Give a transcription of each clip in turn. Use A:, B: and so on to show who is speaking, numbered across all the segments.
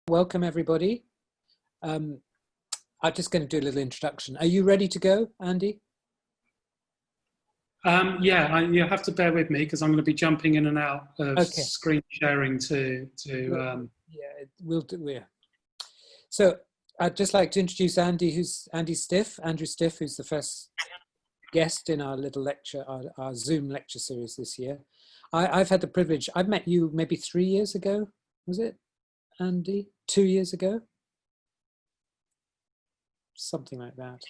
A: Welcome everybody. I'm just going to do a little introduction. Are you ready to go, Andy?
B: Yeah, you have to bear with me because I'm going to be jumping in and out of screen sharing
A: Yeah, we'll do. Yeah. So I'd just like to introduce Andy, who's Andrew Stiff, who's the first guest in our little lecture, our Zoom lecture series this year. I've had the privilege. I met you maybe 3 years ago. Was it, Andy? 2 years ago? Something like that.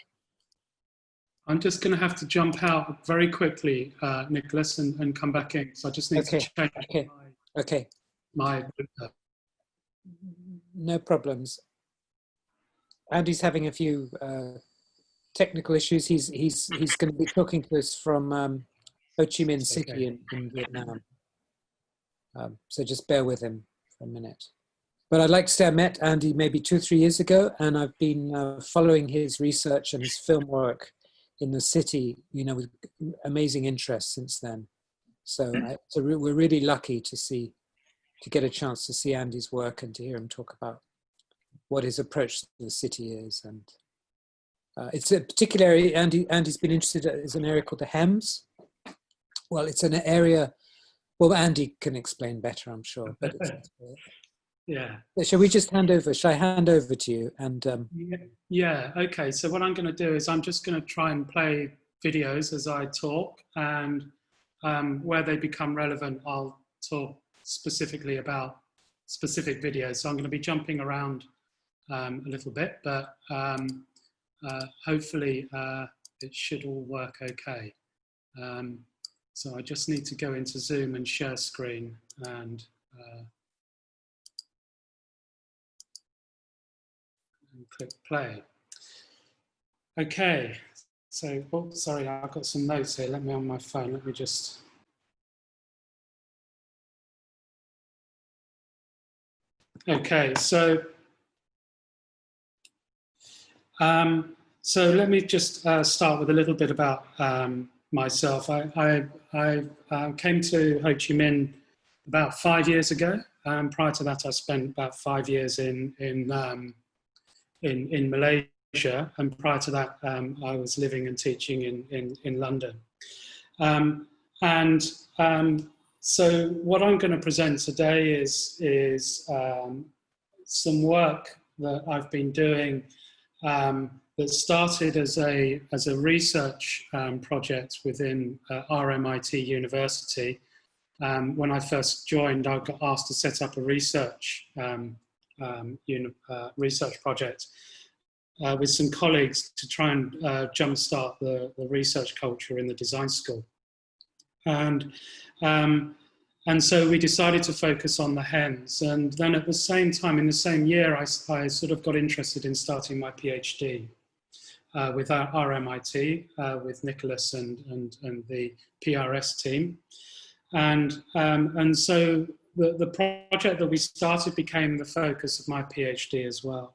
B: I'm just going to have to jump out very quickly, Nicholas, and come back in. So I just need to change my
A: No problems. Andy's having a few technical issues. He's going to be talking to us from Ho Chi Minh City in Vietnam. So just bear with him for a minute. But I'd like to say I met Andy maybe 2 or 3 years ago, and I've been following his research and his film work in the city, with amazing interest since then. So we're really lucky to get a chance to see Andy's work and to hear him talk about what his approach to the city is. And it's a particular area Andy's been interested in, is an area called the Hems. Well, it's an area, well, Andy can explain better, I'm sure. But
B: yeah.
A: Shall I hand over to you? And
B: yeah, okay. So what I'm going to do is I'm just going to try and play videos as I talk, and where they become relevant, I'll talk specifically about specific videos. So I'm going to be jumping around a little bit, but hopefully it should all work okay. So I just need to go into Zoom and share screen and click play. Okay, so, oh, sorry, I've got some notes here. Let me on my phone. Let me just. Okay, so let me just start with a little bit about myself. I came to Ho Chi Minh about 5 years ago. Prior to that, I spent about 5 years in Malaysia, and prior to that, I was living and teaching in London. So what I'm going to present today is some work that I've been doing that started as a research project within RMIT University. When I first joined, I got asked to set up a research research project with some colleagues to try and jumpstart the research culture in the design school. And so we decided to focus on the Hems. And then at the same time, in the same year, I sort of got interested in starting my PhD with our RMIT, with Nicholas and the PRS team. And so the project that we started became the focus of my PhD as well.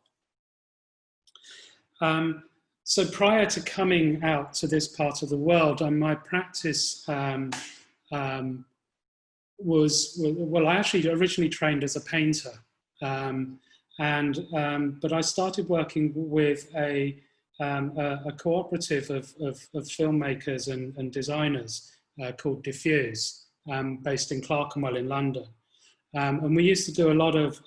B: So prior to coming out to this part of the world, my practice well, I actually originally trained as a painter, but I started working with a cooperative of filmmakers and designers called Diffuse, based in Clerkenwell in London. And we used to do a lot of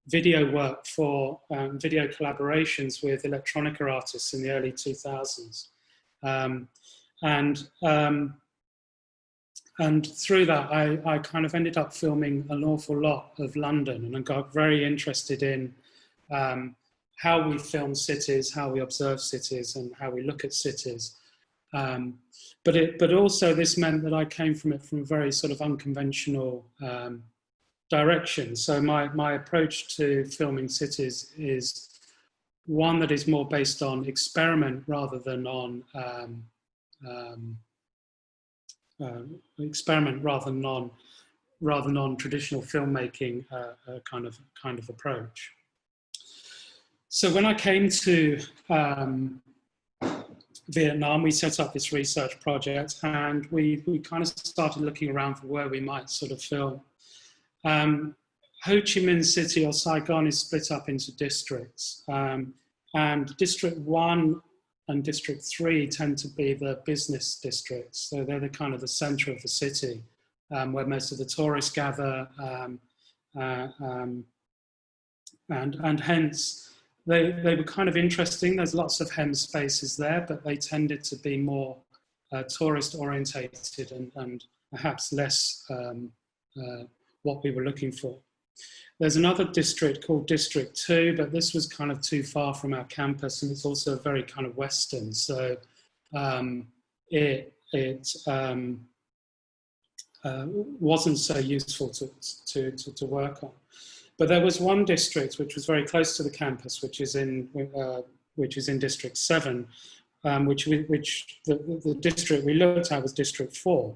B: video work for video collaborations with electronica artists in the early 2000s. And through that, I kind of ended up filming an awful lot of London, and I got very interested in how we film cities, how we observe cities, and how we look at cities. But also this meant that I came from it from a very sort of unconventional direction. So my approach to filming cities is one that is more based on experiment rather than on traditional filmmaking kind of approach. So when I came to Vietnam, we set up this research project, and we kind of started looking around for where we might sort of film. Ho Chi Minh City or Saigon is split up into districts, and District 1 and District 3 tend to be the business districts. So they're the kind of the center of the city, where most of the tourists gather, and hence they were kind of interesting. There's lots of hem spaces there, but they tended to be more tourist orientated and perhaps less what we were looking for. There's another district called District 2, but this was kind of too far from our campus, and it's also very kind of Western, so it wasn't so useful to work on. But there was one district which was very close to the campus, which is in District 7, which the district we looked at was District 4.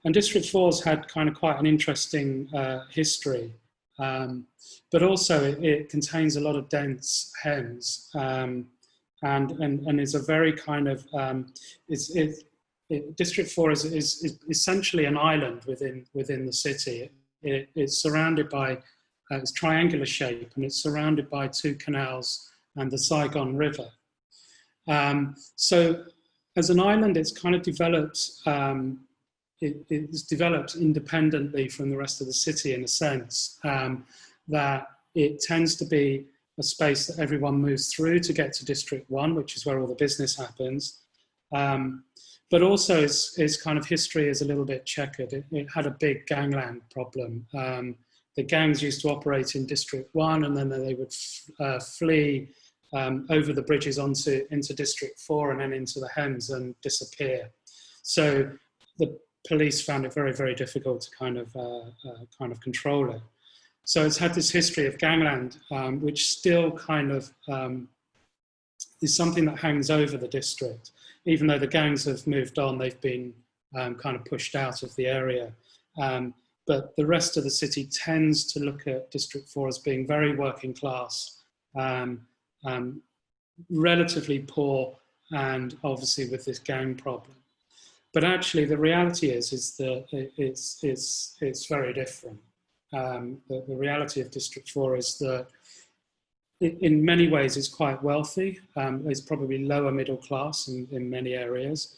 B: And District 4's had kind of quite an interesting history, but also it contains a lot of dense hems, and is a very kind of, District 4 is essentially an island within the city. It's surrounded by, it's triangular shape, and it's surrounded by 2 canals and the Saigon River. So as an island, it's kind of developed, it's developed independently from the rest of the city in a sense, that it tends to be a space that everyone moves through to get to District 1, which is where all the business happens. But also its kind of history is a little bit checkered. It had a big gangland problem. The gangs used to operate in District 1, and then they would flee over the bridges into District 4 and then into the hems and disappear. So the police found it very, very difficult to kind of control it. So it's had this history of gangland, which still kind of is something that hangs over the district. Even though the gangs have moved on, they've been kind of pushed out of the area. But the rest of the city tends to look at District 4 as being very working class, relatively poor, and obviously with this gang problem. But actually, the reality is that it's very different. The reality of District 4 is that in many ways it's quite wealthy. It's probably lower middle class in many areas.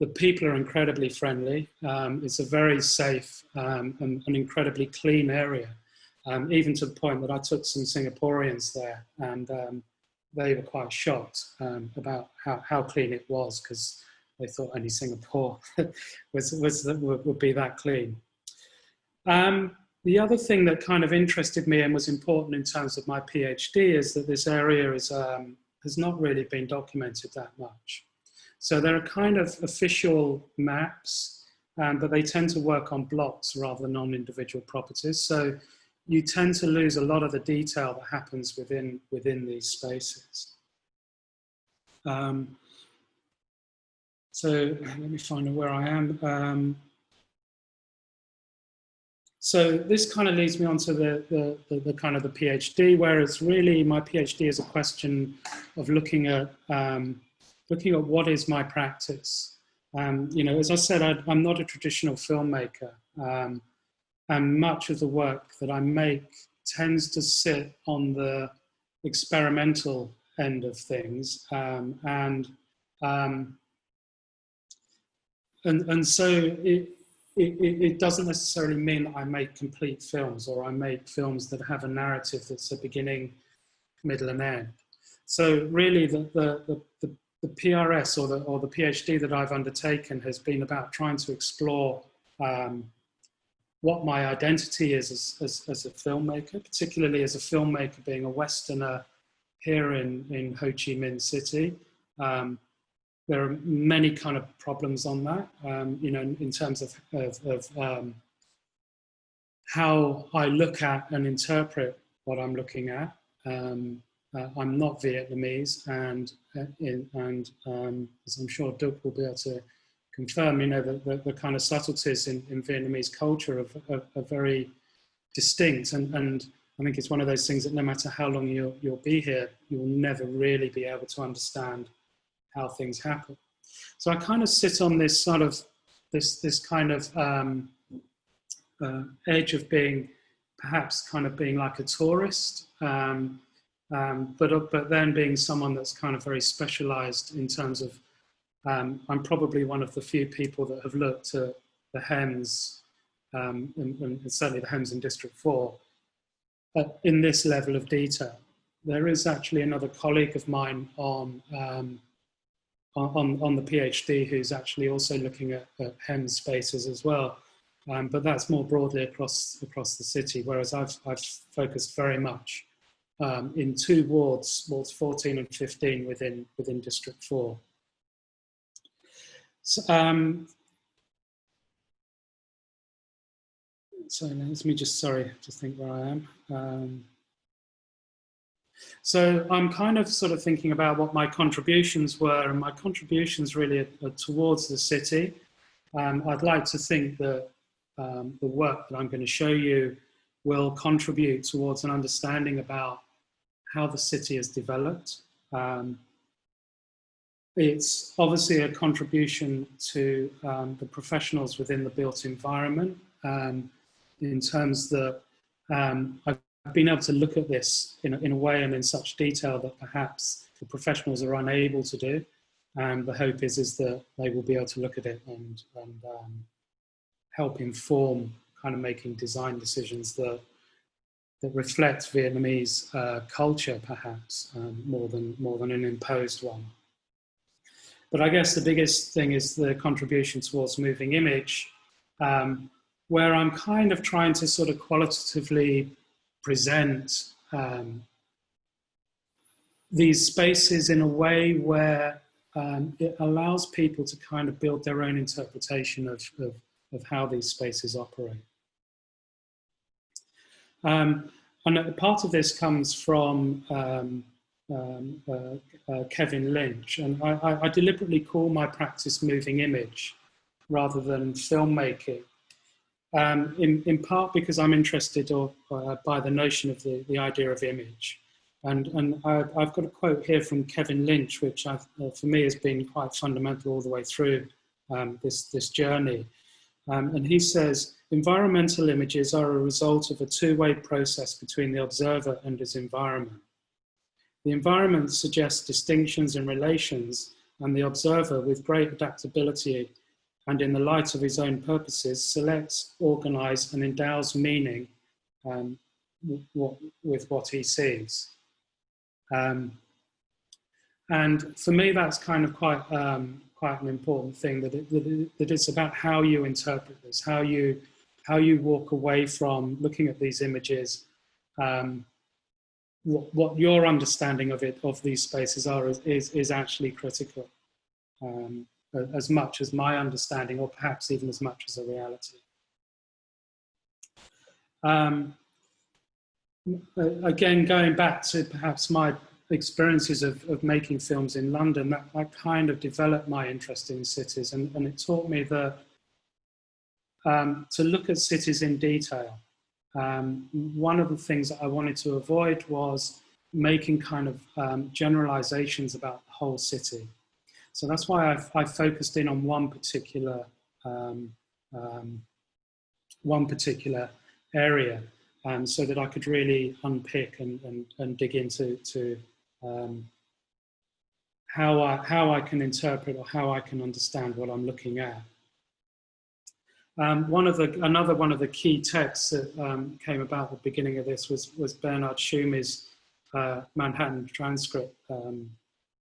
B: The people are incredibly friendly. It's a very safe and an incredibly clean area, even to the point that I took some Singaporeans there, and they were quite shocked about how clean it was, because they thought only Singapore would be that clean. The other thing that kind of interested me and was important in terms of my PhD is that this area has not really been documented that much. So there are kind of official maps, but they tend to work on blocks rather than on individual properties. So you tend to lose a lot of the detail that happens within these spaces. So let me find out where I am. So this kind of leads me on to the kind of the PhD, where it's really, my PhD is a question of looking at what is my practice. You know, as I said, I'm not a traditional filmmaker, and much of the work that I make tends to sit on the experimental end of things, and so it doesn't necessarily mean that I make complete films, or I make films that have a narrative that's a beginning, middle, and end. So really, the PRS or the PhD that I've undertaken has been about trying to explore what my identity is as a filmmaker, particularly as a filmmaker being a Westerner here in Ho Chi Minh City. There are many kind of problems on that, you know, in terms of how I look at and interpret what I'm looking at. I'm not Vietnamese, and as I'm sure Doug will be able to confirm, you know, the kind of subtleties in Vietnamese culture are very distinct, and I think it's one of those things that no matter how long you'll be here, you'll never really be able to understand how things happen. So I kind of sit on this sort of this kind of edge of being perhaps kind of being like a tourist, but then being someone that's kind of very specialized in terms of, I'm probably one of the few people that have looked at the Hems, and certainly the Hems in District 4, in this level of detail. There is actually another colleague of mine on the PhD who's actually also looking at Hems spaces as well, but that's more broadly across the city, whereas I've focused very much in two wards 14 and 15 within District 4. So, so let me just think where I am. So I'm kind of sort of thinking about what my contributions were, and my contributions really are towards the city. I'd like to think that the work that I'm going to show you will contribute towards an understanding about how the city has developed. It's obviously a contribution to the professionals within the built environment, in terms that I've been able to look at this in a way and in such detail that perhaps the professionals are unable to do. And the hope is that they will be able to look at it and help inform kind of making design decisions that reflect Vietnamese culture, perhaps more than an imposed one. But I guess the biggest thing is the contribution towards moving image, where I'm kind of trying to sort of qualitatively present these spaces in a way where it allows people to kind of build their own interpretation of how these spaces operate. And part of this comes from Kevin Lynch, and I deliberately call my practice moving image rather than filmmaking, in part because I'm interested by the notion of the idea of image. And I've got a quote here from Kevin Lynch, which for me has been quite fundamental all the way through this journey. And he says, environmental images are a result of a two-way process between the observer and his environment. The environment suggests distinctions and relations, and the observer, with great adaptability and in the light of his own purposes, selects, organizes, and endows meaning with what he sees. And for me, that's kind of quite an important thing, that it's about how you interpret this, how you walk away from looking at these images, what your understanding of these spaces are is actually critical, as much as my understanding, or perhaps even as much as a reality. Again, going back to perhaps my experiences of making films in London, that kind of developed my interest in cities, and it taught me that to look at cities in detail. One of the things that I wanted to avoid was making kind of generalizations about the whole city. So that's why I focused in on one particular area, so that I could really unpick and dig into how I can interpret or how I can understand what I'm looking at. Another one of the key texts that came about at the beginning of this was Bernard Shumi's Manhattan transcript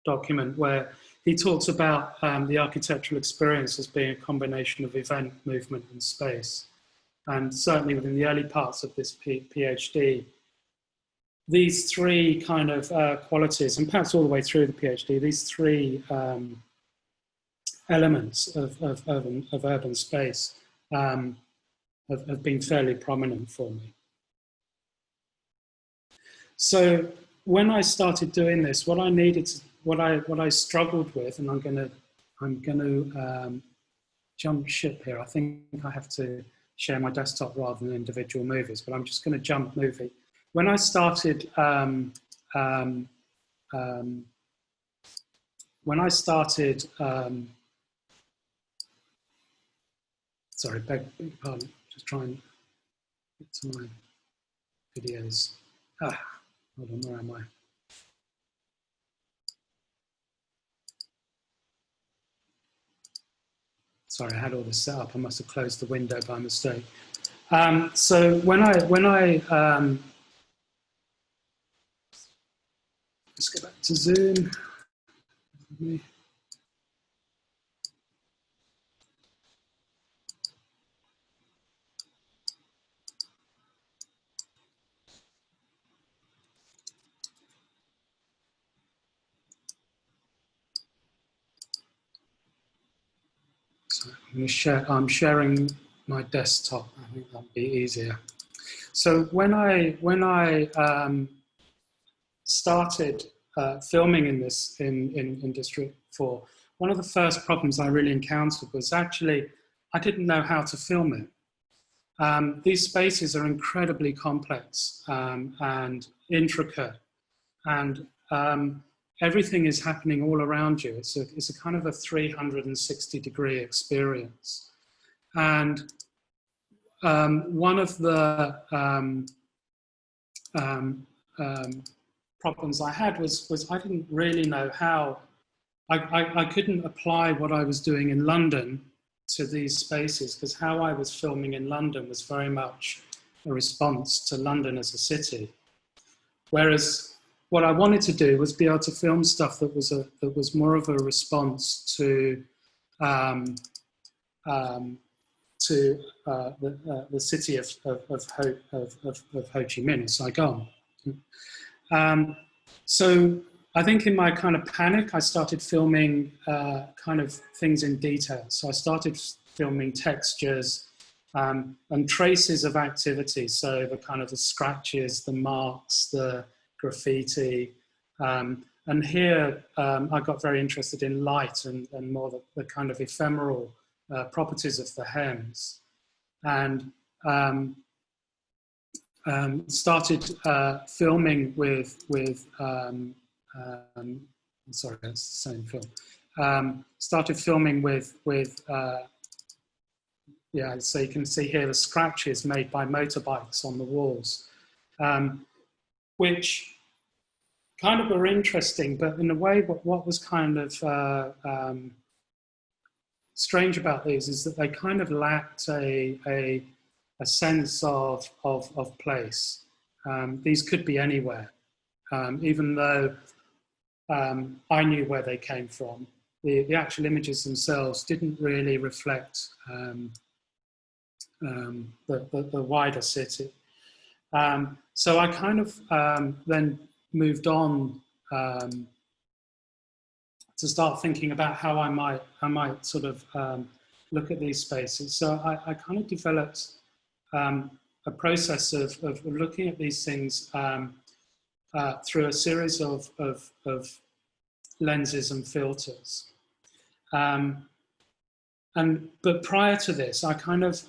B: document, where he talks about the architectural experience as being a combination of event, movement, and space. And certainly within the early parts of this PhD, these three kind of qualities, and perhaps all the way through the PhD, these three elements of urban space have been fairly prominent for me. So when I started doing this, what I struggled with, and I'm going to jump ship here. I think I have to share my desktop rather than individual movies, but I'm just going to jump movie. When I started, sorry, beg pardon, just try and get to my videos. Hold on, where am I? Sorry, I had all this set up. I must have closed the window by mistake. So when I let's go back to Zoom. So I'm sharing my desktop. I think that'll be easier. So when I started filming in District 4, one of the first problems I really encountered was actually I didn't know how to film it. These spaces are incredibly complex and intricate, and everything is happening all around you. It's a kind of a 360-degree experience. And one of the problems I had was I didn't really know how. I couldn't apply what I was doing in London to these spaces, because how I was filming in London was very much a response to London as a city. Whereas what I wanted to do was be able to film stuff that was more of a response to the city of Ho Chi Minh, Saigon. So I think in my kind of panic, I started filming kind of things in detail. So I started filming textures and traces of activity. So the kind of the scratches, the marks, the graffiti. And here I got very interested in light and more the kind of ephemeral properties of the hems. And started filming with sorry, that's the same film. Started filming with yeah, so you can see here the scratches made by motorbikes on the walls, which kind of were interesting, but in a way, what was kind of strange about these is that they kind of lacked a sense of place. These could be anywhere, even though I knew where they came from. The actual images themselves didn't really reflect the wider city. So I kind of then moved on to start thinking about how I might sort of look at these spaces. So I kind of developed a process of looking at these things through a series of lenses and filters. But prior to this, I kind of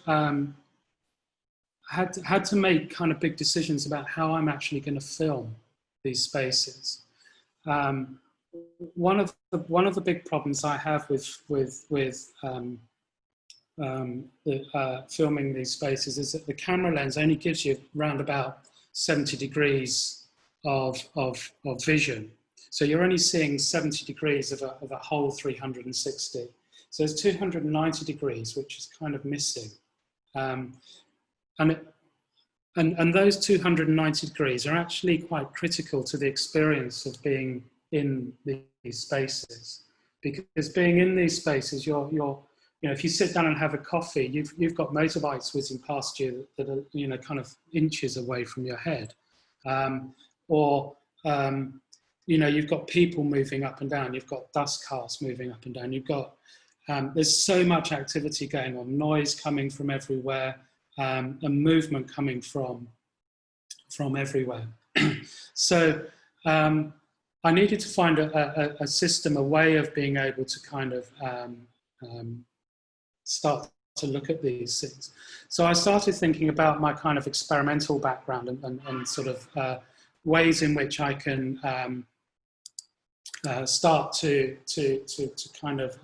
B: had to make kind of big decisions about how I'm actually going to film these spaces. One of the big problems I have with filming these spaces is that the camera lens only gives you around about 70 degrees of vision. So you're only seeing 70 degrees of a whole 360. So there's 290 degrees, which is kind of missing. And those 290 degrees are actually quite critical to the experience of being in these spaces. Because being in these spaces, you know, if you sit down and have a coffee, you've got motorbikes whizzing past you that are, you know, kind of inches away from your head. You know, you've got people moving up and down, you've got dust carts moving up and down, you've got, there's so much activity going on, noise coming from everywhere, and movement coming from everywhere. So I needed to find a system, a way of being able to kind of start to look at these things. So I started thinking about my kind of experimental background and sort of ways in which I can start to kind of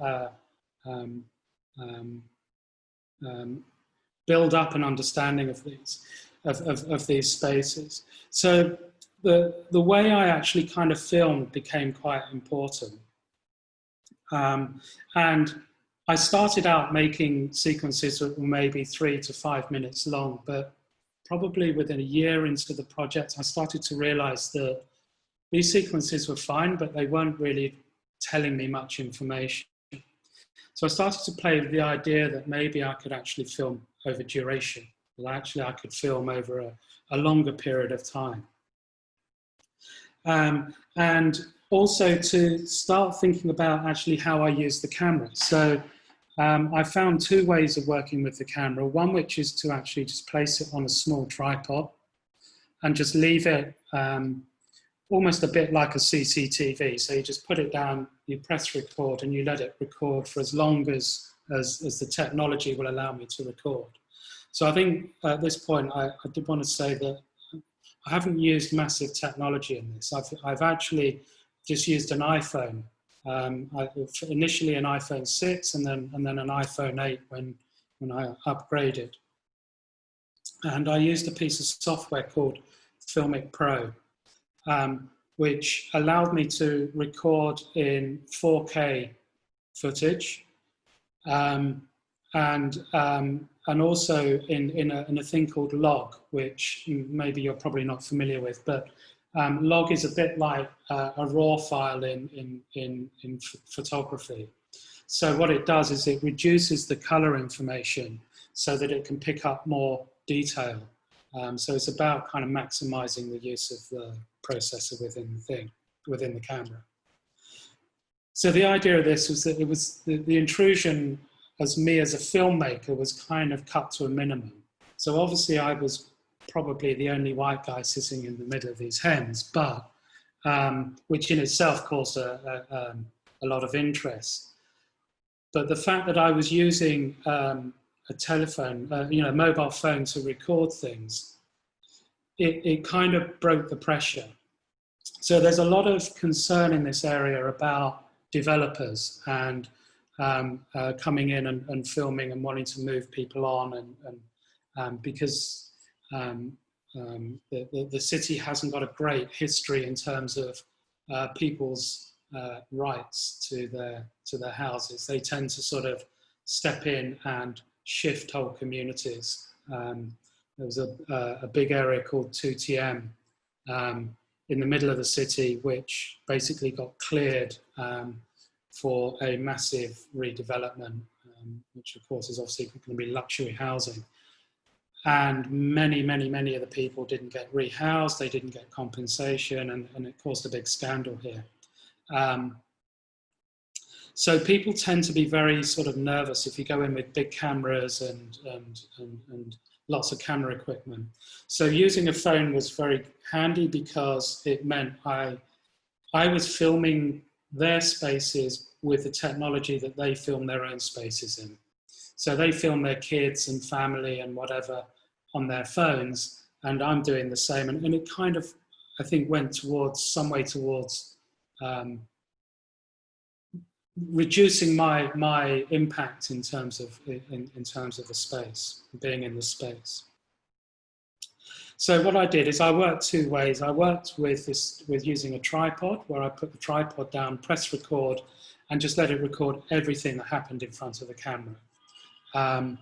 B: build up an understanding of these. of these spaces. So the way I actually kind of filmed became quite important. And I started out making sequences that were maybe 3 to 5 minutes long, but probably within a year into the project, I started to realize that these sequences were fine, but they weren't really telling me much information. So I started to play with the idea that maybe I could actually film over duration, that actually I could film over a longer period of time. And also to start thinking about actually how I use the camera. So I found 2 ways of working with the camera. One which is to actually just place it on a small tripod and just leave it almost a bit like a CCTV. So you just put it down, you press record, and you let it record for as long as the technology will allow me to record. So I think at this point, I did want to say that I haven't used massive technology in this. I've actually just used an iPhone. Initially an iPhone 6 and then an iPhone 8 when I upgraded. And I used a piece of software called Filmic Pro, which allowed me to record in 4K footage, and also in a thing called log, which maybe you're probably not familiar with, but log is a bit like a raw file in photography. So what it does is it reduces the color information so that it can pick up more detail. So it's about kind of maximizing the use of the processor within the camera. So the idea of this was that it was the intrusion as me as a filmmaker was kind of cut to a minimum. So obviously I was probably the only white guy sitting in the middle of these hens, but which in itself caused a lot of interest. But the fact that I was using a telephone, a mobile phone to record things, it kind of broke the pressure. So there's a lot of concern in this area about developers and coming in and filming and wanting to move people on, and because the city hasn't got a great history in terms of people's rights to their houses. They tend to sort of step in and shift whole communities. There was a big area called 2TM in the middle of the city, which basically got cleared for a massive redevelopment, which of course is obviously going to be luxury housing. And many of the people didn't get rehoused, they didn't get compensation, and it caused a big scandal here. So people tend to be very sort of nervous if you go in with big cameras and lots of camera equipment. So using a phone was very handy because it meant I was filming their spaces with the technology that they film their own spaces in. So they film their kids and family and whatever on their phones, and I'm doing the same. And it kind of, I think, went towards reducing my impact in terms of the space, being in the space. So what I did is I worked 2 ways. I worked with using a tripod, where I put the tripod down, press record, and just let it record everything that happened in front of the camera. Let me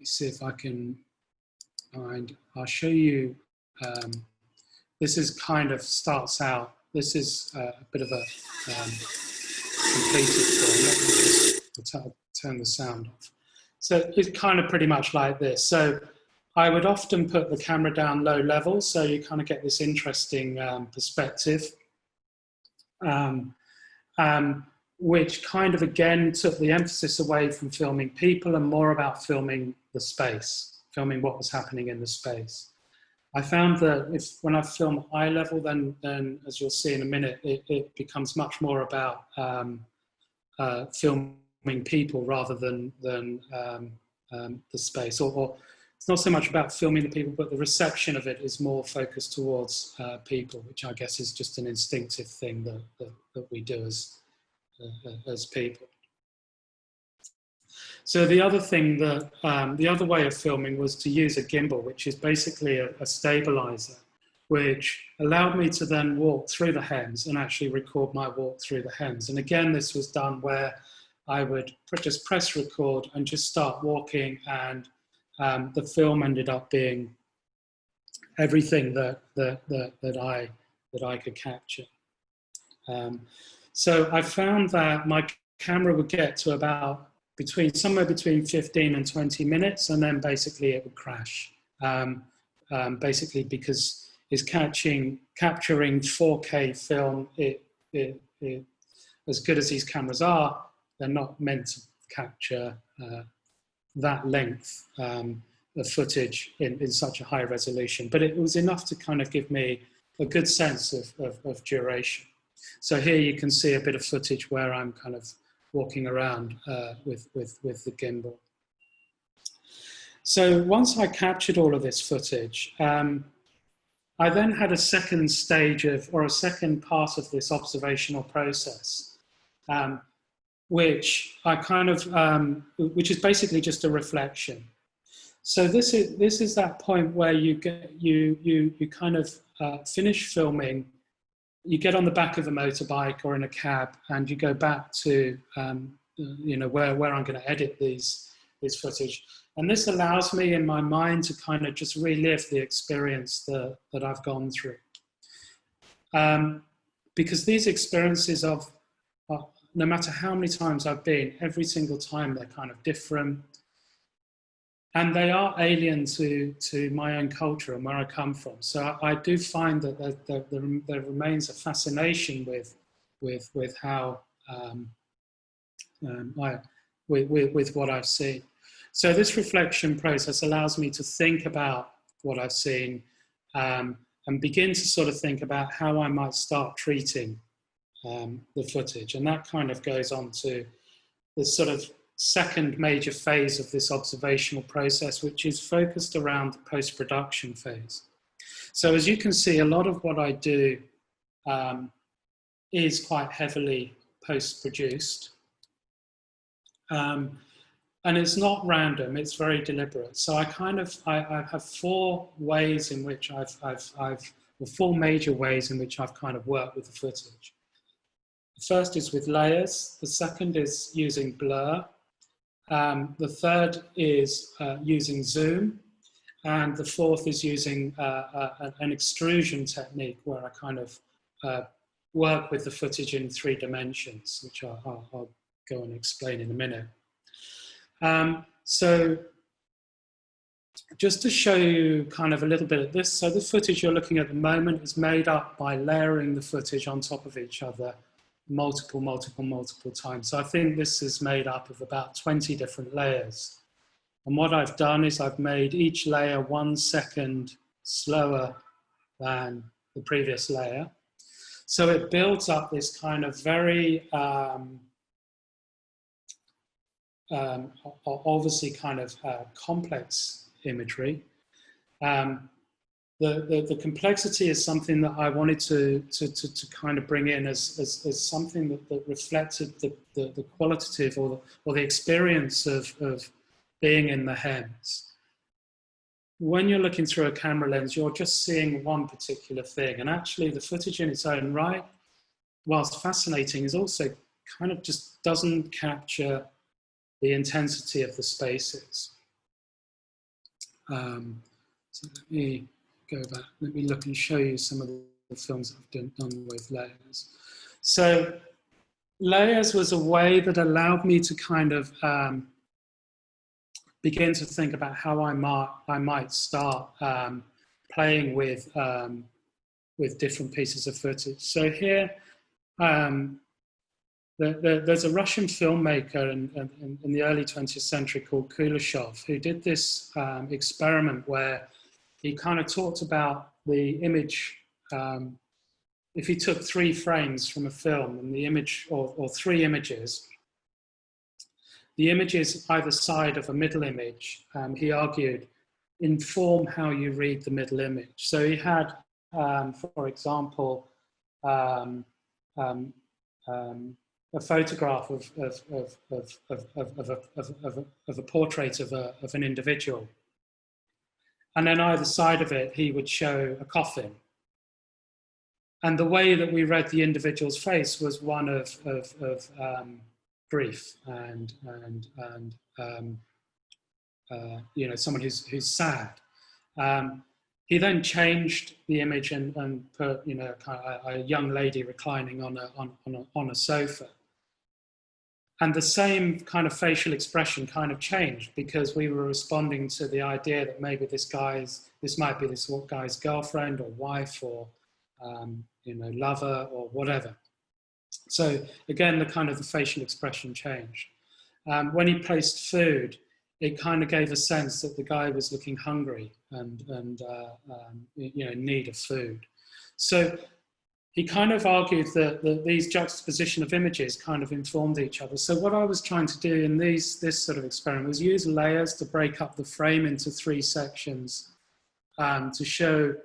B: see if I can find. I'll show you. This is kind of starts out. This is a bit of a completed form. Let me just turn the sound off. So it's kind of pretty much like this. So I would often put the camera down low level, so you kind of get this interesting perspective, which kind of again took the emphasis away from filming people and more about filming the space, filming what was happening in the space. I found that when I film eye level, then as you'll see in a minute, it becomes much more about filming people rather than the space, or it's not so much about filming the people, but the reception of it is more focused towards people, which I guess is just an instinctive thing that we do as people. So the other thing that, the other way of filming was to use a gimbal, which is basically a stabilizer, which allowed me to then walk through the hems and actually record my walk through the hems. And again, this was done where I would just press record and just start walking, and the film ended up being everything that I could capture. So I found that my camera would get to about somewhere between 15 and 20 minutes, and then basically it would crash. Basically because it's capturing 4K film. As good as these cameras are, they're not meant to capture that length of footage in such a high resolution. But it was enough to kind of give me a good sense of duration. So here you can see a bit of footage where I'm kind of walking around with the gimbal. So once I captured all of this footage, I then had a second stage or a second part of this observational process, which is basically just a reflection. So this is that point where you kind of finish filming. You get on the back of a motorbike or in a cab, and you go back to where I'm going to edit these footage. And this allows me in my mind to kind of just relive the experience that I've gone through. Because these experiences no matter how many times I've been, every single time they're kind of different. And they are alien to my own culture and where I come from. So I do find that there remains a fascination with how with what I've seen. So this reflection process allows me to think about what I've seen and begin to sort of think about how I might start treating the footage. And that kind of goes on to this sort of second major phase of this observational process, which is focused around the post-production phase. So as you can see, a lot of what I do is quite heavily post-produced. And it's not random, it's very deliberate. So I have four ways in which four major ways in which I've kind of worked with the footage. The first is with layers. The second is using blur. The third is using zoom. And the fourth is using an extrusion technique where I kind of work with the footage in 3 dimensions, which I'll go and explain in a minute. So just to show you kind of a little bit of this, so the footage you're looking at the moment is made up by layering the footage on top of each other multiple times. So I think this is made up of about 20 different layers. And what I've done is I've made each layer 1 second slower than the previous layer. So it builds up this kind of very, obviously kind of complex imagery. The complexity is something that I wanted to kind of bring in as something that reflected the qualitative or the experience of being in the hems. When you're looking through a camera lens, you're just seeing one particular thing, and actually the footage in its own right, whilst fascinating, is also kind of just doesn't capture the intensity of the spaces. So let me go back. Let me look and show you some of the films I've done with layers. So layers was a way that allowed me to kind of begin to think about how I might start playing with different pieces of footage. So here, there's a Russian filmmaker in the early 20th century called Kuleshov, who did this experiment where he kind of talked about the image. If he took 3 frames from a film and the image, or 3 images, the images either side of a middle image, he argued, inform how you read the middle image. So he had, for example, a a photograph of a portrait of an individual. And then either side of it, he would show a coffin. And the way that we read the individual's face was one of grief and you know, someone who's sad. He then changed the image and put, you know, a young lady reclining on a sofa. And the same kind of facial expression kind of changed because we were responding to the idea that maybe this might be this guy's girlfriend or wife or, you know, lover or whatever. So again, the facial expression changed. When he placed food, it kind of gave a sense that the guy was looking hungry and you know, in need of food. So he kind of argued that these juxtaposition of images kind of informed each other. So what I was trying to do in this sort of experiment was use layers to break up the frame into 3 sections to show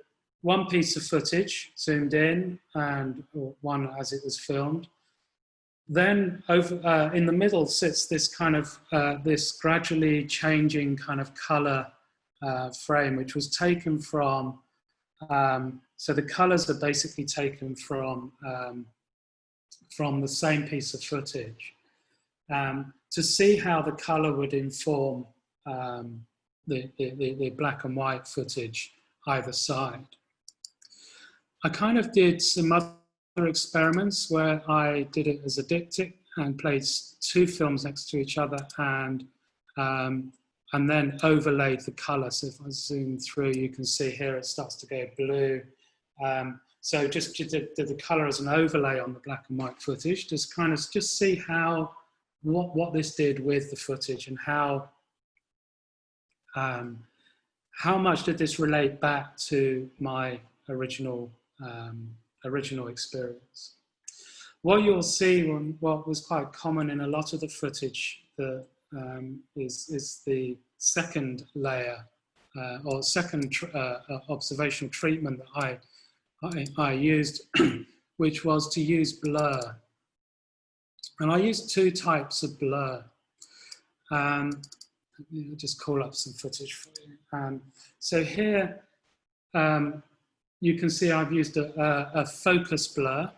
B: one piece of footage zoomed in and one as it was filmed. Then over in the middle sits this kind of this gradually changing kind of color frame, which was taken from. So the colors are basically taken from the same piece of footage to see how the color would inform the black and white footage either side. I kind of did some other experiments where I did it as a diptych and placed 2 films next to each other and then overlaid the color. So if I zoom through, you can see here it starts to go blue. So just did the color as an overlay on the black and white footage, just kind of just see how what this did with the footage and how much did this relate back to my original experience. What you'll see, what was quite common in a lot of the footage, is the second layer or second observational treatment that I used, which was to use blur. And I used 2 types of blur. I'll just call up some footage for you. So here, you can see I've used a focus blur,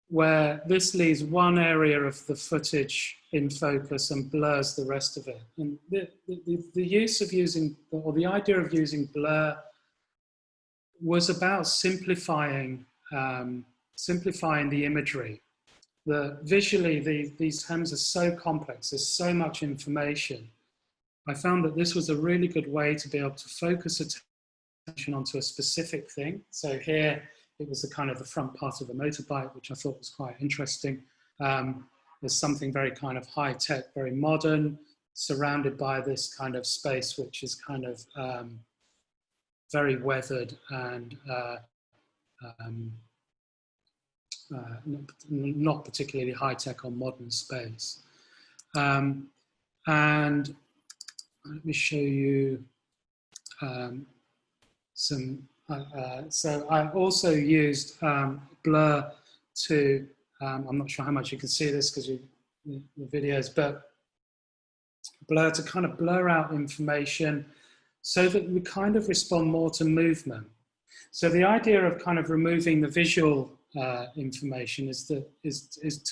B: where this leaves one area of the footage in focus and blurs the rest of it. And the use of using, or the idea of using blur was about simplifying the imagery. Visually, these hems are so complex, there's so much information. I found that this was a really good way to be able to focus attention onto a specific thing. So here, it was the front part of the motorbike, which I thought was quite interesting. There's something very kind of high tech, very modern, surrounded by this kind of space, which is kind of very weathered and not particularly high tech or modern space. And let me show you some. So I also used blur to, I'm not sure how much you can see this because the videos, but blur to kind of blur out information so that we kind of respond more to movement. So the idea of kind of removing the visual information is to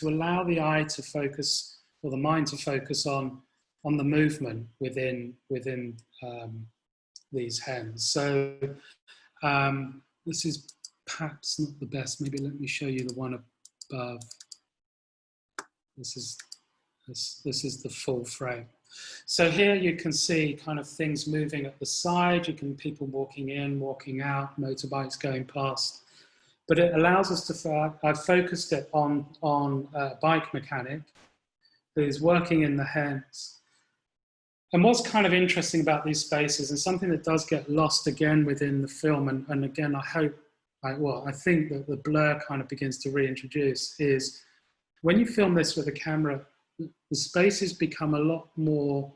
B: allow the eye to focus, or the mind to focus on the movement within these hems. So this is perhaps not the best. Maybe let me show you the one above. This is the full frame. So here you can see kind of things moving at the side. People walking in, walking out, motorbikes going past. But it allows us to. I've focused it on a bike mechanic who's working in the hems. And what's kind of interesting about these spaces, and something that does get lost again within the film, and again, I think that the blur kind of begins to reintroduce, is when you film this with a camera, the spaces become a lot more,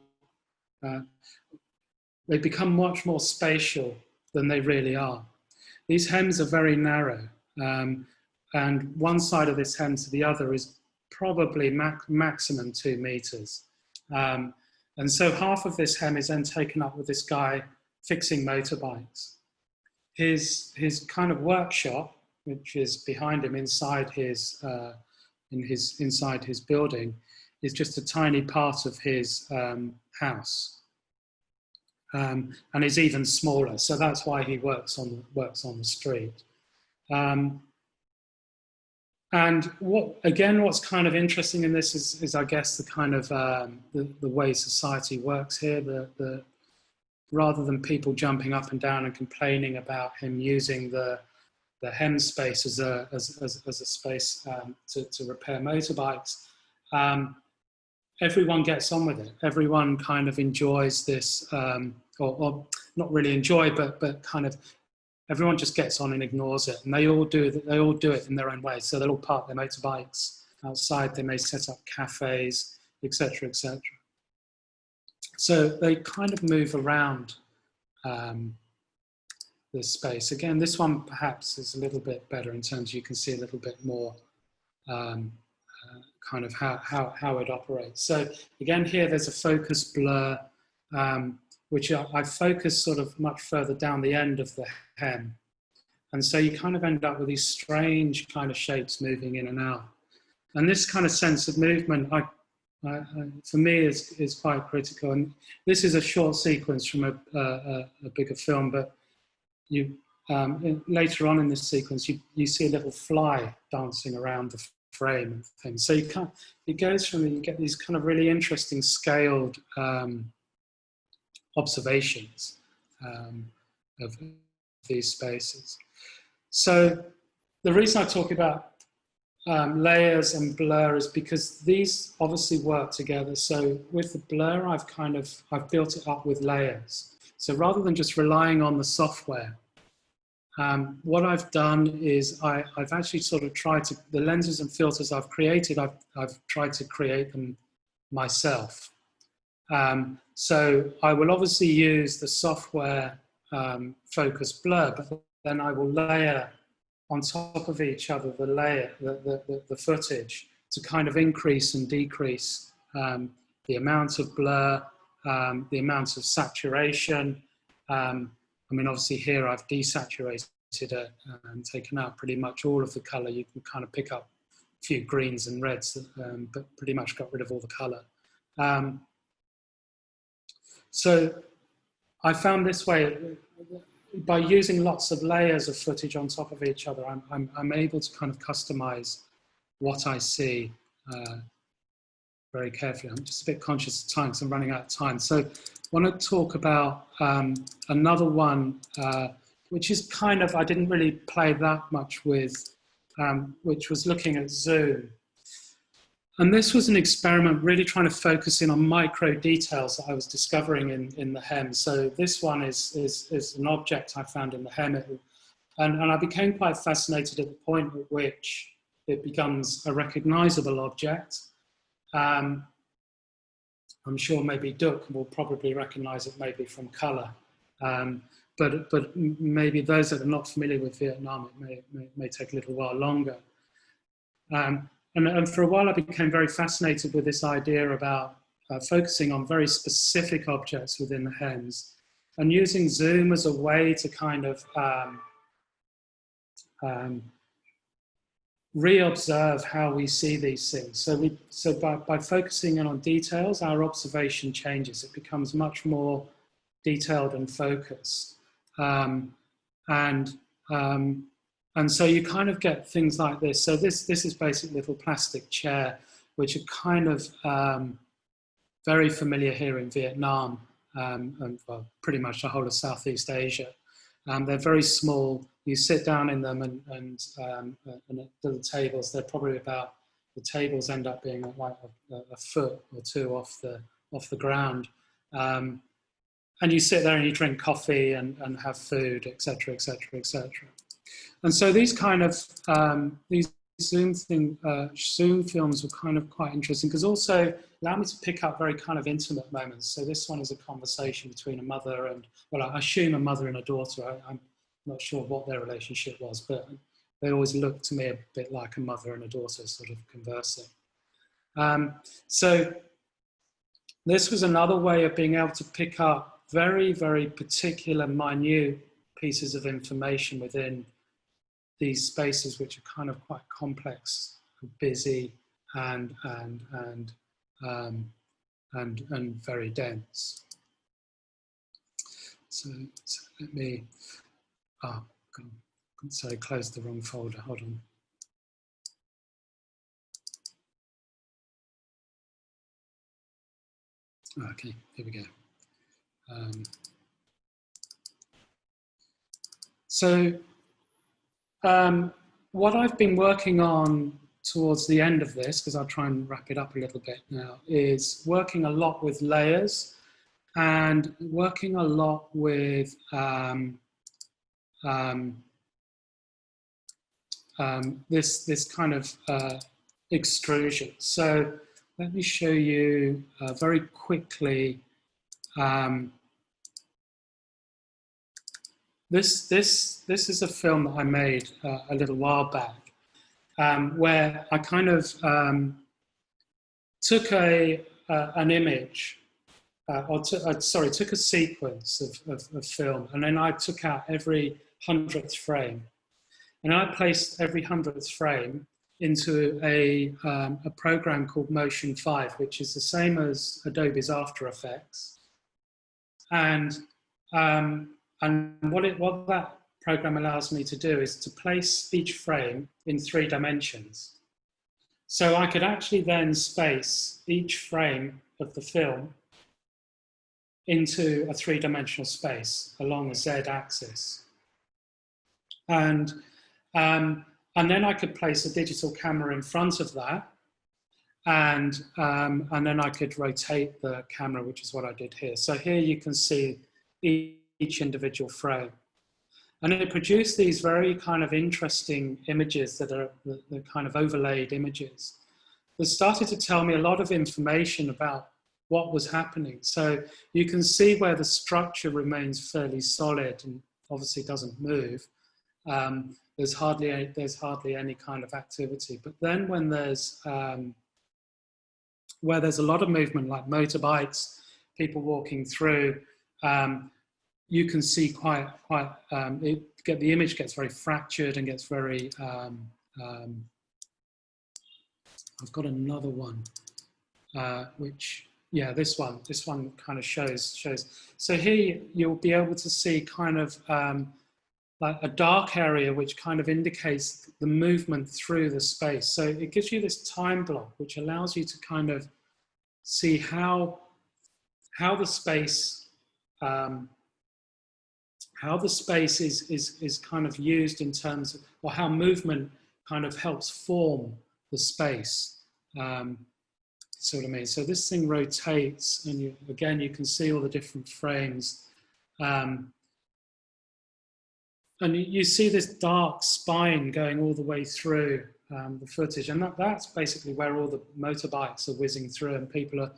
B: they become much more spatial than they really are. These hems are very narrow. and one side of this hem to the other is probably maximum 2 meters. And so half of this hem is then taken up with this guy fixing motorbikes. His kind of workshop, which is behind him inside his building, is just a tiny part of his house, and is even smaller. So that's why he works on the street. And what's kind of interesting in this is I guess the kind of the way society works here. Rather than people jumping up and down and complaining about him using the hem space as a space to repair motorbikes, everyone gets on with it. Everyone kind of enjoys this, or not really enjoy, but kind of everyone just gets on and ignores it, and they all do it in their own way. So they'll all park their motorbikes outside. They may set up cafes, etc., etc. So they kind of move around this space. Again, this one perhaps is a little bit better in terms you can see a little bit more kind of how it operates. So again, here there's a focus blur, which I focus sort of much further down the end of the hem. And so you kind of end up with these strange kind of shapes moving in and out. And this kind of sense of movement, for me, is quite critical. And this is a short sequence from a bigger film, but later on in this sequence, you see a little fly dancing around the frame and things. So it goes from, you get these kind of really interesting scaled observations of these spaces. So the reason I talk about layers and blur is because these obviously work together. So with the blur, I've built it up with layers. So rather than just relying on the software, what I've done is I've actually sort of tried to, the lenses and filters I've created, I've tried to create them myself. So I will obviously use the software focus blur, but then I will layer on top of each other the footage to kind of increase and decrease the amount of blur, the amount of saturation. I mean, obviously here I've desaturated it and taken out pretty much all of the color. You can kind of pick up a few greens and reds, but pretty much got rid of all the color. So I found this way, by using lots of layers of footage on top of each other, I'm able to kind of customize what I see very carefully. I'm just a bit conscious of time because I'm running out of time. So I want to talk about another one, which is kind of, I didn't really play that much with, which was looking at zoom. And this was an experiment really trying to focus in on micro details that I was discovering in the hem. So this one is an object I found in the hem. And I became quite fascinated at the point at which it becomes a recognizable object. I'm sure maybe Duck will probably recognize it maybe from color. But maybe those that are not familiar with Vietnam, it may take a little while longer. And for a while, I became very fascinated with this idea about focusing on very specific objects within the hems and using zoom as a way to kind of re-observe how we see these things. So by focusing in on details, our observation changes. It becomes much more detailed and focused. And so you kind of get things like this. So this is basically a little plastic chair, which are kind of very familiar here in Vietnam, and well, pretty much the whole of Southeast Asia. They're very small. You sit down in them and the tables, they're probably about, the tables end up being like a foot or two off the ground. And you sit there and you drink coffee and have food, etc., etc., etc. And so these kind of, these Zoom films were kind of quite interesting because also allow me to pick up very kind of intimate moments. So this one is a conversation between a mother and, well, I assume a mother and a daughter. I'm not sure what their relationship was, but they always look to me a bit like a mother and a daughter sort of conversing. So this was another way of being able to pick up very, very particular, minute pieces of information within these spaces, which are kind of quite complex, and busy, and very dense. So let me. Sorry, closed the wrong folder. Hold on. Okay, here we go. What I've been working on towards the end of this, because I'll try and wrap it up a little bit now, is working a lot with layers and working a lot with this kind of extrusion. So let me show you very quickly. This is a film that I made a little while back, where I kind of took an image, took a sequence of film, and then I took out every 100th frame, and I placed every 100th frame into a program called Motion 5, which is the same as Adobe's After Effects, and what that program allows me to do is to place each frame in 3 dimensions. So I could actually then space each frame of the film into a 3-dimensional space along a Z-axis. And then I could place a digital camera in front of that, and then I could rotate the camera, which is what I did here. So here you can see each individual frame. And it produced these very kind of interesting images that are the kind of overlaid images that started to tell me a lot of information about what was happening. So you can see where the structure remains fairly solid and obviously doesn't move. There's hardly any kind of activity. But then when there's where there's a lot of movement, like motorbikes, people walking through, you can see the image gets very fractured and gets very, I've got another one, which, yeah, this one kind of shows. So here you'll be able to see kind of like a dark area, which kind of indicates the movement through the space. So it gives you this time block, which allows you to kind of see how the space is kind of used in terms of, or how movement kind of helps form the space. See what I mean? So this thing rotates, and again, you can see all the different frames. And you see this dark spine going all the way through the footage. And that's basically where all the motorbikes are whizzing through and people are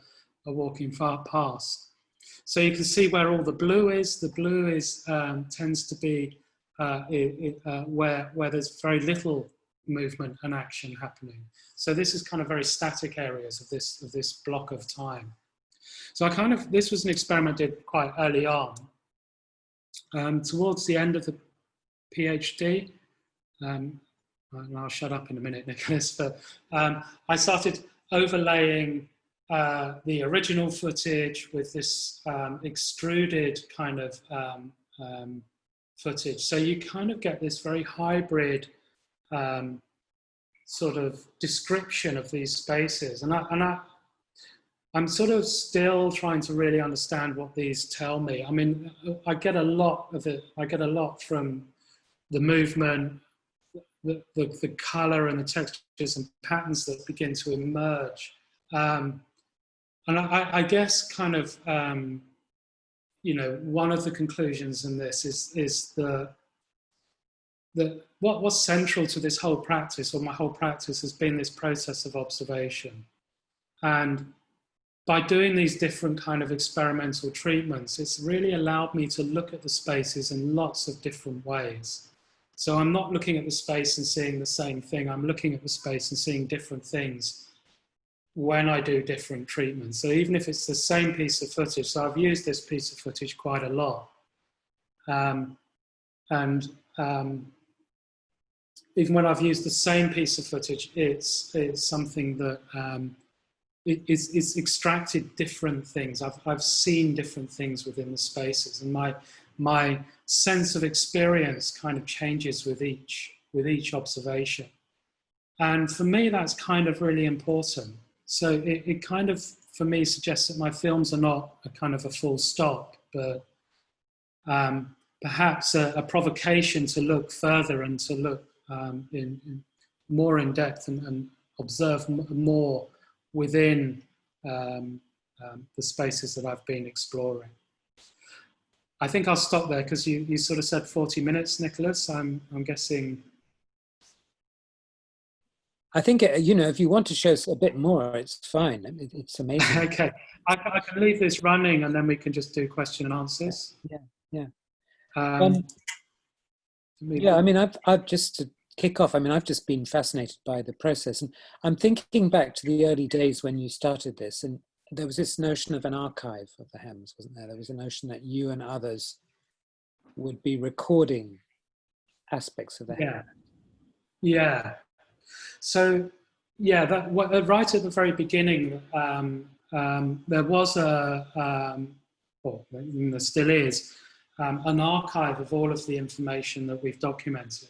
B: walking far past. So you can see where all the blue is. The blue is tends to be where there's very little movement and action happening. So this is kind of very static areas of this block of time. So this was an experiment I did quite early on. Towards the end of the PhD, and I'll shut up in a minute, Nicholas, but I started overlaying the original footage with this extruded kind of footage. So you kind of get this very hybrid sort of description of these spaces. And I'm sort of still trying to really understand what these tell me. I mean, I get a lot of it. I get a lot from the movement, the color and the textures and patterns that begin to emerge. And I guess kind of, you know, one of the conclusions in this is what's central to this whole practice, or my whole practice, has been this process of observation. And by doing these different kind of experimental treatments, it's really allowed me to look at the spaces in lots of different ways. So I'm not looking at the space and seeing the same thing. I'm looking at the space and seeing different things when I do different treatments. So even if it's the same piece of footage, so I've used this piece of footage quite a lot. Even when I've used the same piece of footage, it's something that it's extracted different things. I've seen different things within the spaces, and my sense of experience kind of changes with each observation. And for me, that's kind of really important. So it kind of, for me, suggests that my films are not a kind of a full stop, but perhaps a provocation to look further and to look more in depth and observe more within the spaces that I've been exploring. I think I'll stop there because you sort of said 40 minutes, Nicholas. I'm guessing.
A: I think, you know, if you want to show us a bit more, it's fine. It's amazing.
B: Okay, I can leave this running and then we can just do question and answers.
A: Yeah. Yeah, I mean, I've just to kick off, I mean, I've just been fascinated by the process. And I'm thinking back to the early days when you started this, and there was this notion of an archive of the Hems, wasn't there? There was a notion that you and others would be recording aspects of the Hems.
B: Yeah. So, yeah, right at the very beginning, there was well, there still is, an archive of all of the information that we've documented.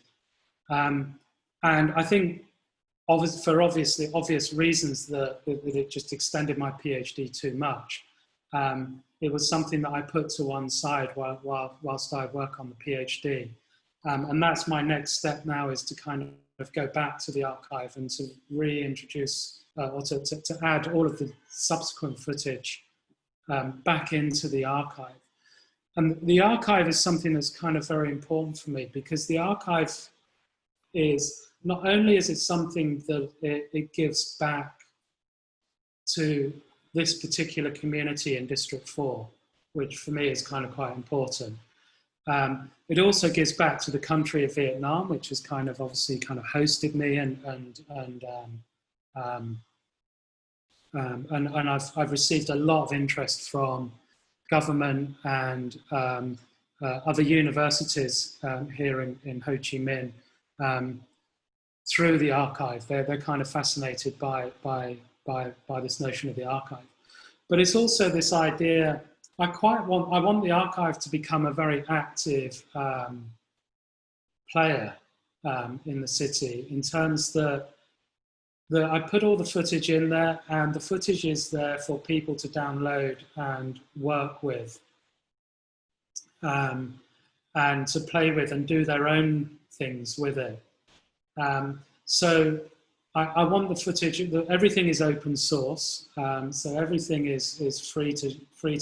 B: And I think, for obvious reasons, that it just extended my PhD too much. It was something that I put to one side whilst I work on the PhD. And that's my next step now, is to kind of go back to the archive and to reintroduce or to add all of the subsequent footage back into the archive. And the archive is something that's kind of very important for me, because the archive is, not only is it something that it gives back to this particular community in District 4, which for me is kind of quite important. It also gives back to the country of Vietnam, which has kind of obviously kind of hosted me, and I've received a lot of interest from government and other universities here in Ho Chi Minh through the archive. They're kind of fascinated by this notion of the archive. But it's also this idea, I want the archive to become a very active player in the city, in terms that I put all the footage in there, and the footage is there for people to download and work with, and to play with and do their own things with it. So I want the footage, everything is open source, so everything is free to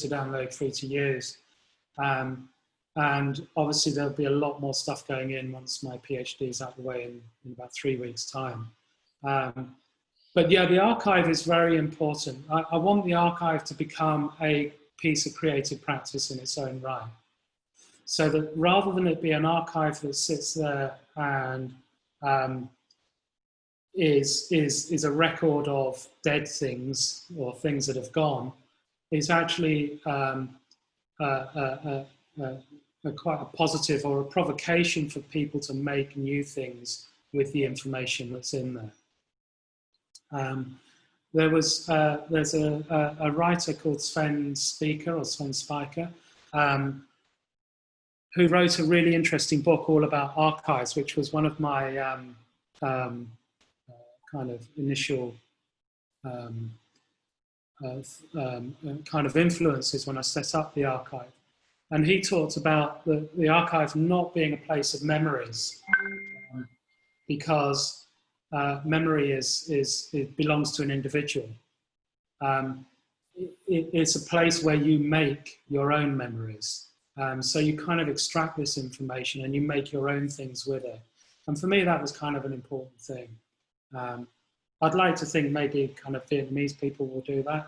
B: download, free to use. And obviously there'll be a lot more stuff going in once my PhD is out of the way in about 3 weeks' time. But yeah, the archive is very important. I want the archive to become a piece of creative practice in its own right. So that rather than it be an archive that sits there and is a record of dead things or things that have gone, is actually quite a positive or a provocation for people to make new things with the information that's in there. There's a writer called Sven Spiker, who wrote a really interesting book all about archives, which was one of my kind of initial kind of influences when I set up the archive. And he talked about the archive not being a place of memories, because memory it belongs to an individual. It's a place where you make your own memories. So you kind of extract this information and you make your own things with it. And for me, that was kind of an important thing. I'd like to think maybe kind of Vietnamese people will do that.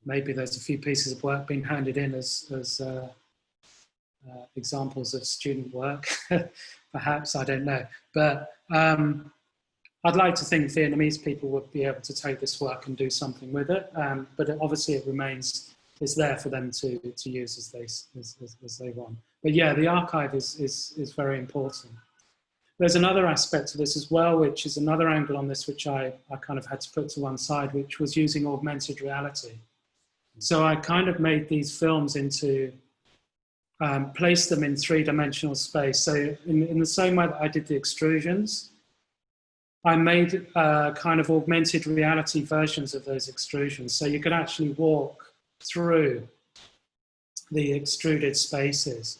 B: Maybe there's a few pieces of work being handed in as examples of student work. perhaps, I don't know. But I'd like to think Vietnamese people would be able to take this work and do something with it. But obviously it remains, it's there for them to use as they want. But yeah, the archive is very important. There's another aspect to this as well, which is another angle on this, which I kind of had to put to one side, which was using augmented reality. So I kind of made these films into, placed them in three-dimensional space. So in the same way that I did the extrusions, I made kind of augmented reality versions of those extrusions. So you could actually walk through the extruded spaces.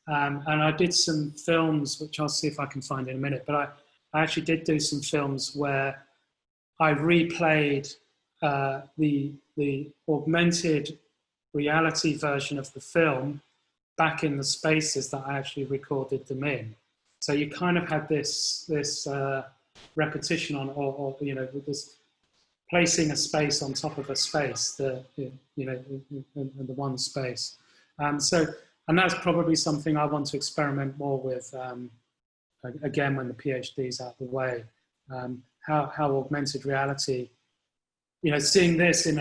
B: And I did some films, which I'll see if I can find in a minute, but I actually did do some films where I replayed the augmented reality version of the film back in the spaces that I actually recorded them in. So you kind of had this repetition on, or you know, this placing a space on top of a space, in the one space. And that's probably something I want to experiment more with, again, when the PhD is out of the way, how augmented reality, you know, seeing this in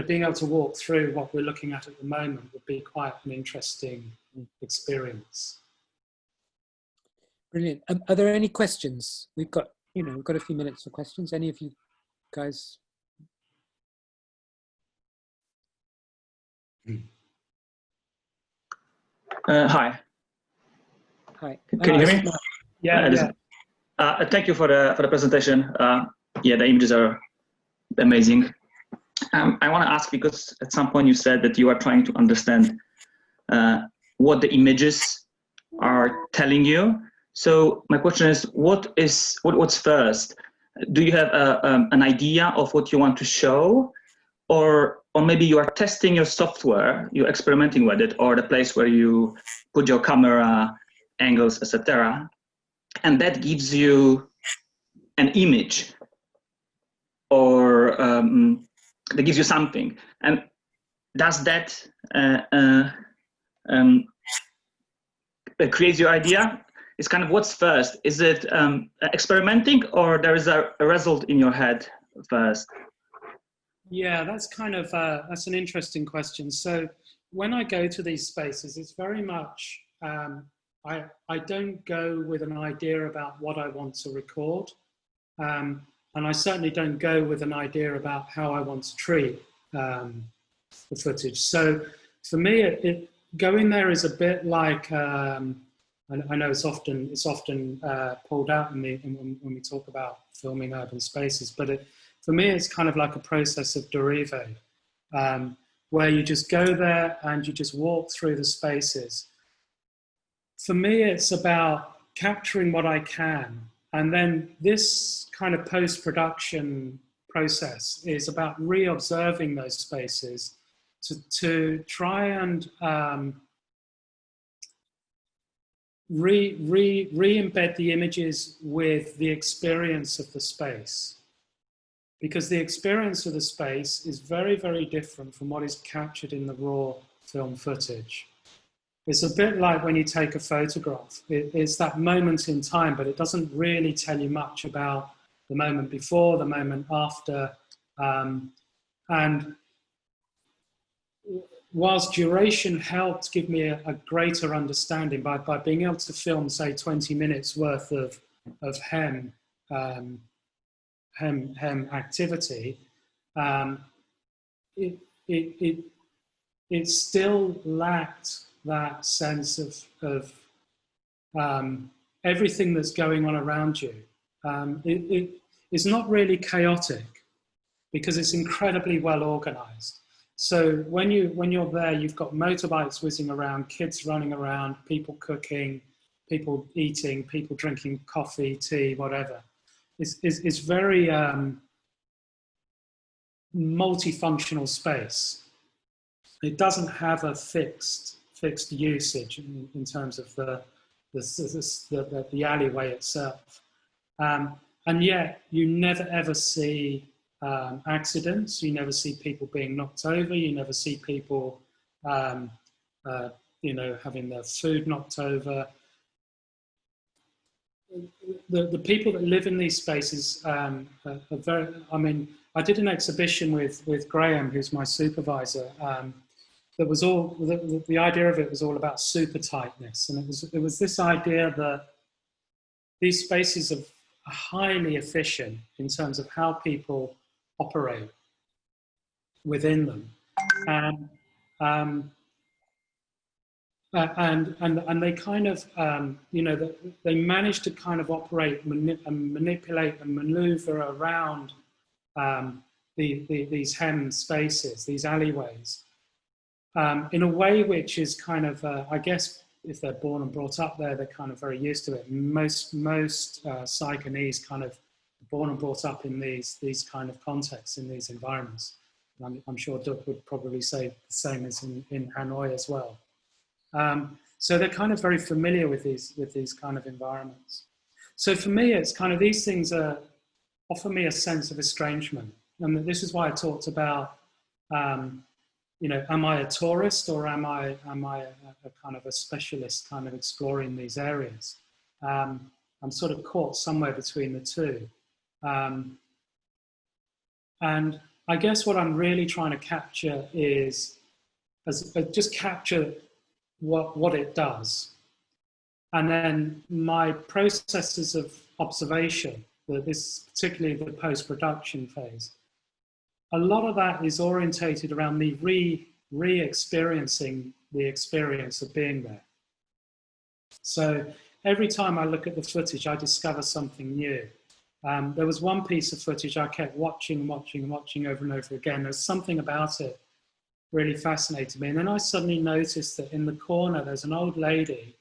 B: being able to walk through what we're looking at the moment would be quite an interesting experience.
A: Brilliant. Are there any questions? We've got a few minutes for questions. Any of you guys?
C: Hi.
A: Hi.
C: Can you hear me?
B: Yeah.
C: Thank you for the presentation. Yeah, the images are amazing. I want to ask, because at some point you said that you are trying to understand what the images are telling you. So my question is, what's first? Do you have an idea of what you want to show, or maybe you are testing your software, you're experimenting with it, or the place where you put your camera angles, etc., and that gives you an image, or that gives you something, and does that create your idea? It's kind of what's first. Is it experimenting, or there is a result in your head first?
B: Yeah, that's kind of that's an interesting question. So when I go to these spaces, it's very much I don't go with an idea about what I want to record, and I certainly don't go with an idea about how I want to treat the footage. So for me, going there is a bit like I know it's often pulled out when we talk about filming urban spaces, but for me, it's kind of like a process of derive, where you just go there and you just walk through the spaces. For me, it's about capturing what I can. And then this kind of post-production process is about re-observing those spaces to try and re-embed the images with the experience of the space. Because the experience of the space is very, very different from what is captured in the raw film footage. It's a bit like when you take a photograph. It's that moment in time, but it doesn't really tell you much about the moment before, the moment after. And whilst duration helped give me a greater understanding by being able to film, say, 20 minutes worth of hem activity, it still lacked that sense of everything that's going on around you. It's not really chaotic because it's incredibly well organized. So when you're there, you've got motorbikes whizzing around, kids running around, people cooking, people eating, people drinking coffee, tea, whatever. It's very multifunctional space. It doesn't have a fixed usage in terms of the alleyway itself, and yet you never ever see accidents. You never see people being knocked over. You never see people, having their food knocked over. the people that live in these spaces are very, I mean, I did an exhibition with Graham, who's my supervisor, that was all, the idea of it was all about super tightness. And it was this idea that these spaces are highly efficient in terms of how people operate within them. And they kind of, you know, they manage to kind of operate and manipulate and maneuver around these hem spaces, these alleyways, in a way which is kind of, I guess, if they're born and brought up there, they're kind of very used to it. Most Saigonese kind of born and brought up in these kind of contexts, in these environments. I'm sure Doug would probably say the same as in Hanoi as well. So they're kind of very familiar with these kind of environments. So for me, it's kind of, these things offer me a sense of estrangement. And this is why I talked about, you know, am I a tourist or am I a kind of a specialist kind of exploring these areas? I'm sort of caught somewhere between the two. And I guess what I'm really trying to capture is, just capture what it does. And then my processes of observation, particularly the post-production phase, a lot of that is orientated around me re-experiencing the experience of being there. So every time I look at the footage, I discover something new. There was one piece of footage I kept watching over and over again. There's something about it really fascinated me. And then I suddenly noticed that in the corner, there's an old lady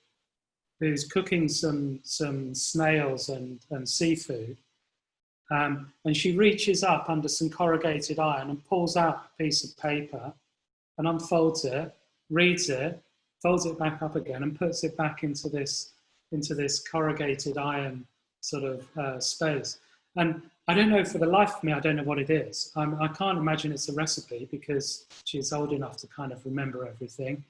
B: who's cooking some snails and seafood. And she reaches up under some corrugated iron and pulls out a piece of paper and unfolds it, reads it, folds it back up again and puts it back into this corrugated iron sort of space. And I don't know, for the life of me, I don't know what it is. I can't imagine it's a recipe because she's old enough to kind of remember everything.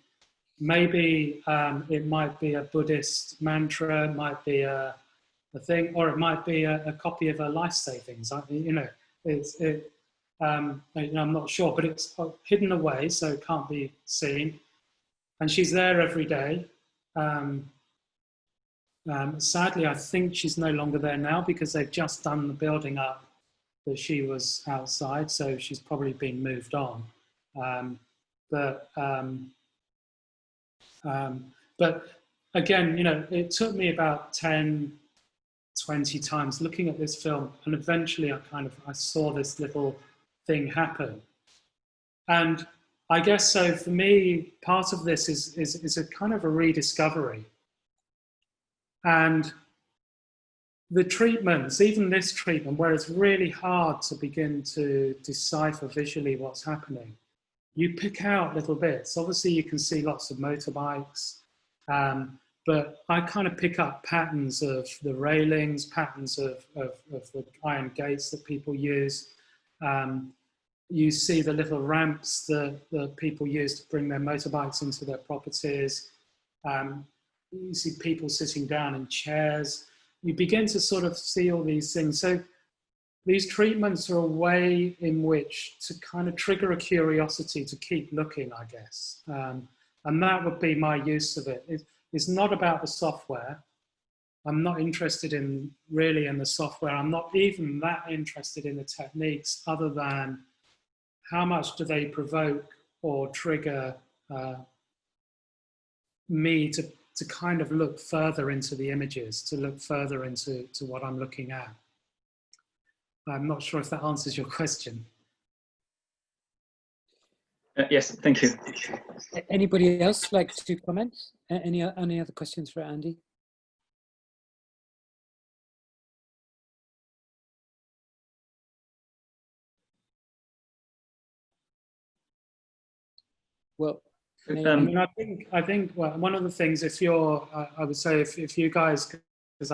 B: Maybe it might be a Buddhist mantra, it might be a thing, or it might be a copy of her life savings. You know, I'm not sure, but it's hidden away, so it can't be seen. And she's there every day. Sadly, I think she's no longer there now because they've just done the building up that she was outside, so she's probably been moved on. But again, you know, it took me about 10, 20 times looking at this film, and eventually I saw this little thing happen. And I guess so for me, part of this is a kind of a rediscovery. And the treatments, even this treatment, where it's really hard to begin to decipher visually what's happening, you pick out little bits. Obviously, you can see lots of motorbikes, but I kind of pick up patterns of the railings, patterns of the iron gates that people use. You see the little ramps that people use to bring their motorbikes into their properties. You see people sitting down in chairs. You begin to sort of see all these things. So these treatments are a way in which to kind of trigger a curiosity to keep looking, I guess. And that would be my use of it. It's not about the software. I'm not interested really in the software. I'm not even that interested in the techniques, other than how much do they provoke or trigger me to kind of look further into the images, to look further into what I'm looking at. I'm not sure if that answers your question.
C: Yes, thank you.
A: Anybody else like to comment? Any other questions for Andy? Well,
B: I mean, I think well, one of the things, if you're, I would say, if you guys, because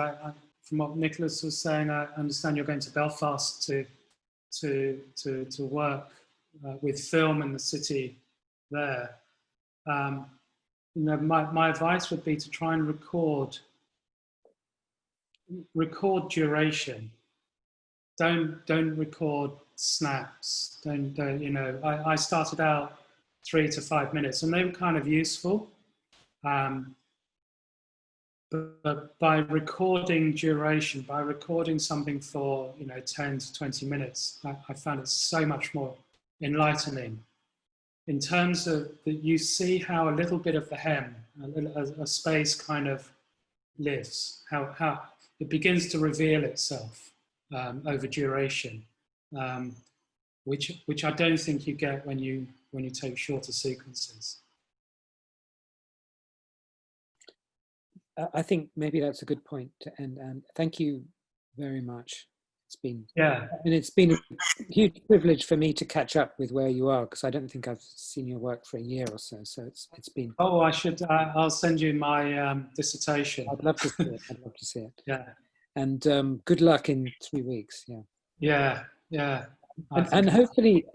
B: from what Nicholas was saying, I understand you're going to Belfast to work with film in the city there. You know, my advice would be to try and record record duration. Don't record snaps. Don't you know? I started out 3 to 5 minutes, and they were kind of useful. But by recording duration, by recording something for 10 to 20 minutes, I found it so much more enlightening. In terms of that, you see how a little bit of the hem, a space kind of lives, how it begins to reveal itself over duration, which I don't think you get when you take shorter sequences.
A: I think maybe that's a good point to end. And thank you very much. It's been a huge privilege for me to catch up with where you are, because I don't think I've seen your work for a year or so. So it's been.
B: Oh, I'll send you my dissertation.
A: I'd love to see it. I'd love to see it.
B: Yeah.
A: And good luck in 3 weeks. Yeah.
B: Yeah.
A: And hopefully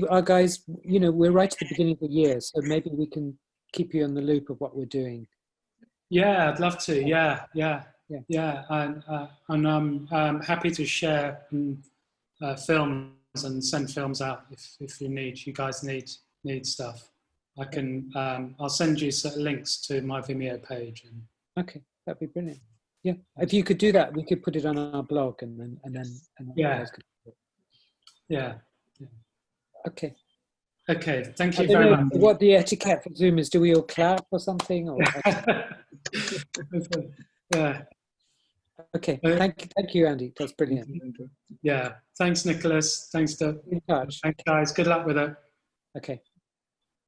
A: our guys, we're right at the beginning of the year, so maybe we can keep you on the loop of what we're doing.
B: Yeah, I'd love to. Yeah. And I'm happy to share films and send films out if you guys need stuff. I can. I'll send you links to my Vimeo page.
A: Okay, that'd be brilliant. Yeah, if you could do that, we could put it on our blog, and then
B: yeah. Yeah.
A: Okay.
B: Okay, thank you very much.
A: What the etiquette for Zoom is, do we all clap or something? Or
B: yeah.
A: Okay, thank you, Andy. That's brilliant.
B: Yeah, thanks, Nicholas. Thanks,
A: In touch.
B: Thanks, guys. Good luck with it.
A: Okay.